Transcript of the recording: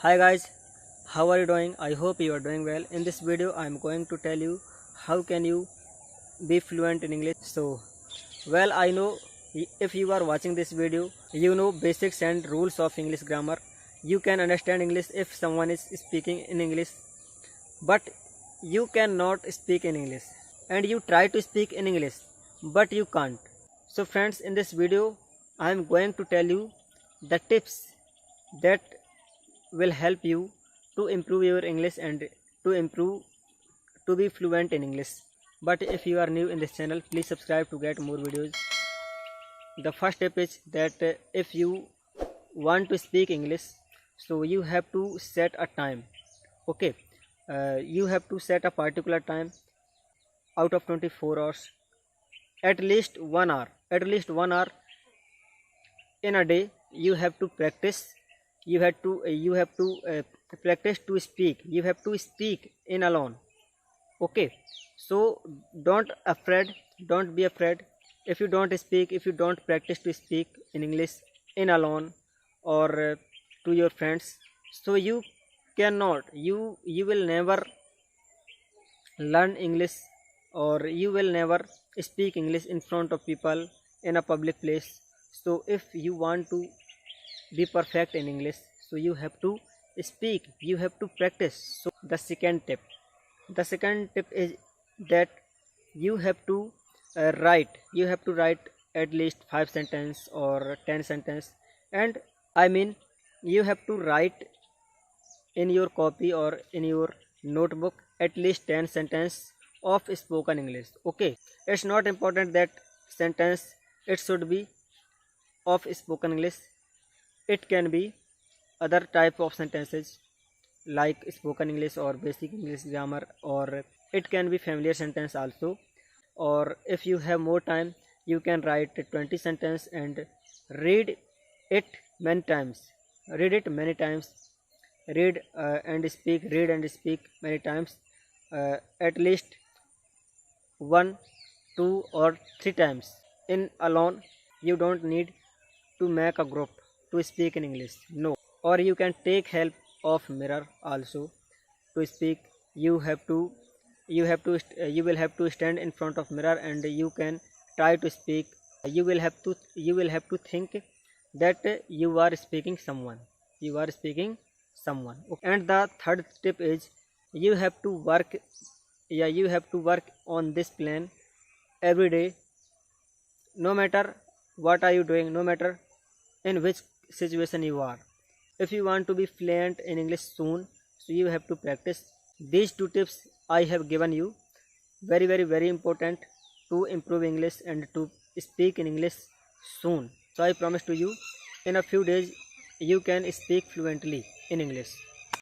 Hi guys, how are you doing? I hope you are doing well. In this video I am going to tell you how can you be fluent in English. Well, I know if you are watching this video, you know basics and rules of English grammar. You can understand English if someone is speaking in English, but you cannot speak in English. And you try to speak in English, but you can't. So friends, in this video I am going to tell you the tips that will help you to improve your English and to be fluent in English. But if you are new in this channel, please subscribe to get more videos. The first step is that if you want to speak English, so you have to set a time. Okay, you have to set a particular time out of 24 hours, at least 1 hour. At least 1 hour in a day you have to practice. You have to practice to speak. You have to speak in alone. Okay, so don't be afraid if you don't speak, if you don't practice to speak in English in alone or to your friends. So you will never learn English, or you will never speak English in front of people in a public place. So if you want to be perfect in English, so you have to speak, you have to practice. So the second tip is that you have to write at least 5 sentence or 10 sentence. And I mean, you have to write in your copy or in your notebook at least 10 sentence of spoken English. Okay, it's not important that sentence it should be of spoken English. It can be other type of sentences like spoken English or basic English grammar, or it can be familiar sentence also. Or if you have more time, you can write 20 sentence and read it many times. Read it many times. Read and speak many times, at least 1, 2 or 3 times in alone. You don't need to make a group to speak in English, no. Or you can take help of mirror also to speak. You will have to stand in front of mirror and you can try to speak. You will have to think that you are speaking someone. Okay. And the third tip is you have to work. Yeah, you have to work on this plan every day, no matter what are you doing, no matter in which situation you are. If you want to be fluent in English soon, so you have to practice. These two tips I have given you, very important to improve English and to speak in English soon. So I promise to you, in a few days you can speak fluently in English.